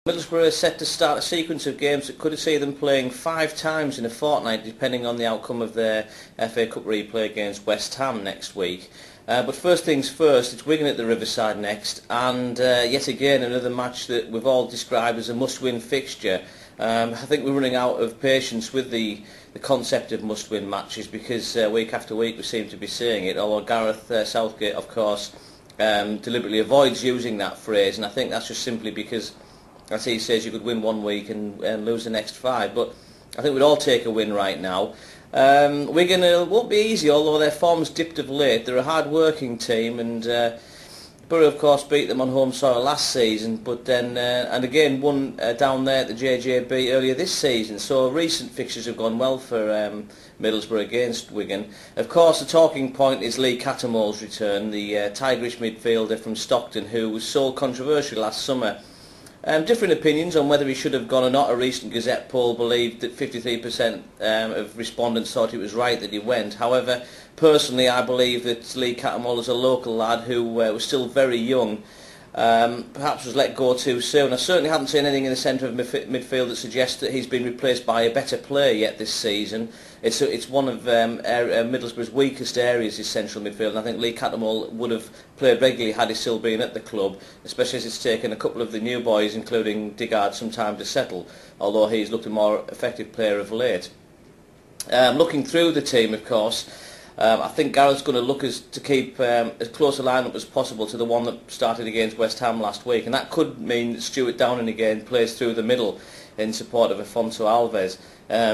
Middlesbrough is set to start a sequence of games that could see them playing 5 times in a fortnight, depending on the outcome of their FA Cup replay against West Ham next week. But first things first, it's Wigan at the Riverside next, and yet again another match that we've all described as a must-win fixture. I think we're running out of patience with the concept of must-win matches because week after week we seem to be saying it, although Gareth Southgate, of course, deliberately avoids using that phrase, and I think that's just simply because, as he says, you could win one week and lose the next 5, but I think we'd all take a win right now. Wigan won't be easy, although their form's dipped of late. They're a hard-working team, and Boro, of course, beat them on home soil last season, but then and again won down there at the JJB earlier this season. So recent fixtures have gone well for Middlesbrough against Wigan. Of course, the talking point is Lee Cattermole's return, the Tigerish midfielder from Stockton, who was so controversial last summer. Different opinions on whether he should have gone or not. A recent Gazette poll believed that 53% of respondents thought it was right that he went. However, personally, I believe that Lee Cattermole is a local lad who was still very young. Perhaps was let go too soon. I certainly haven't seen anything in the centre of midfield that suggests that he's been replaced by a better player yet this season. It's one of Middlesbrough's weakest areas, his central midfield, and I think Lee Cattermole would have played regularly had he still been at the club, especially as it's taken a couple of the new boys, including Digard, some time to settle, although he's looked a more effective player of late. Looking through the team, of course, I think Gareth's going to look to keep as close a line-up as possible to the one that started against West Ham last week, and that could mean that Stuart Downing again plays through the middle in support of Afonso Alves.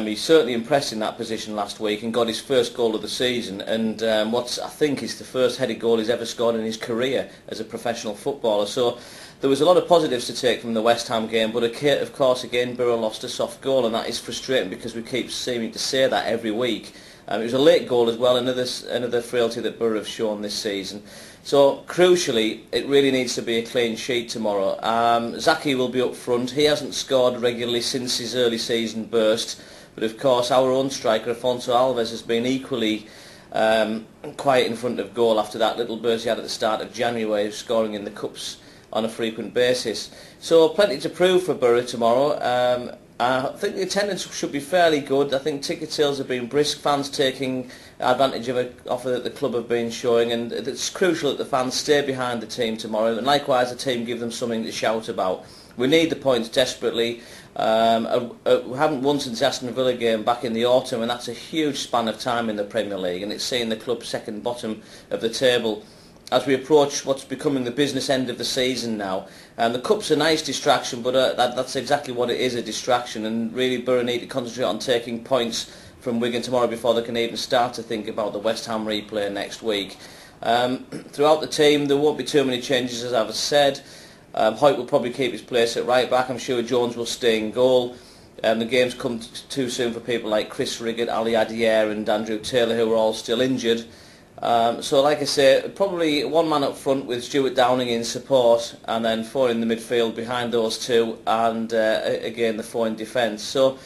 He certainly impressed in that position last week and got his first goal of the season, and what I think is the first headed goal he's ever scored in his career as a professional footballer. So there was a lot of positives to take from the West Ham game, but of course again Boro lost a soft goal, and that is frustrating because we keep seeming to say that every week. It was a late goal as well, another frailty that Boro have shown this season. So crucially, it really needs to be a clean sheet tomorrow. Zaki will be up front. He hasn't scored regularly since his early season burst, but of course our own striker Afonso Alves has been equally quiet in front of goal after that little burst he had at the start of January, scoring in the cups on a frequent basis. So plenty to prove for Boro tomorrow. I think the attendance should be fairly good. I think ticket sales have been brisk, fans taking advantage of an offer that the club have been showing, and it's crucial that the fans stay behind the team tomorrow, and likewise the team give them something to shout about. We need the points desperately. We haven't won since the Aston Villa game back in the autumn, and that's a huge span of time in the Premier League, and it's seeing the club second bottom of the table as we approach what's becoming the business end of the season now. And the Cup's a nice distraction, but that's exactly what it is, a distraction, and really Boro need to concentrate on taking points from Wigan tomorrow before they can even start to think about the West Ham replay next week. Throughout the team there won't be too many changes, as I've said. Hoyt will probably keep his place at right back. I'm sure Jones will stay in goal. The game's come too soon for people like Chris Riggott, Ali Adier and Andrew Taylor, who are all still injured. So like I say, probably one man up front with Stuart Downing in support, and then 4 in the midfield behind those two, and again the 4 in defence. So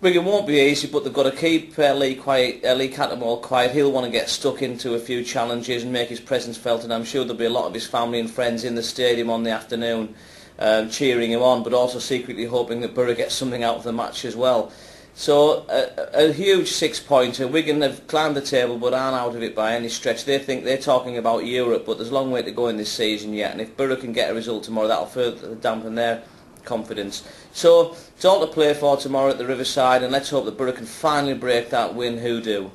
Wigan won't be easy, but they've got to keep Lee Cattermole quiet. He'll want to get stuck into a few challenges and make his presence felt, and I'm sure there'll be a lot of his family and friends in the stadium on the afternoon cheering him on, but also secretly hoping that Boro gets something out of the match as well. So a huge 6-pointer. Wigan have climbed the table but aren't out of it by any stretch. They think they're talking about Europe, but there's a long way to go in this season yet, and if Boro can get a result tomorrow, that'll further dampen their confidence. So it's all to play for tomorrow at the Riverside, and let's hope that Boro can finally break that win hoodoo.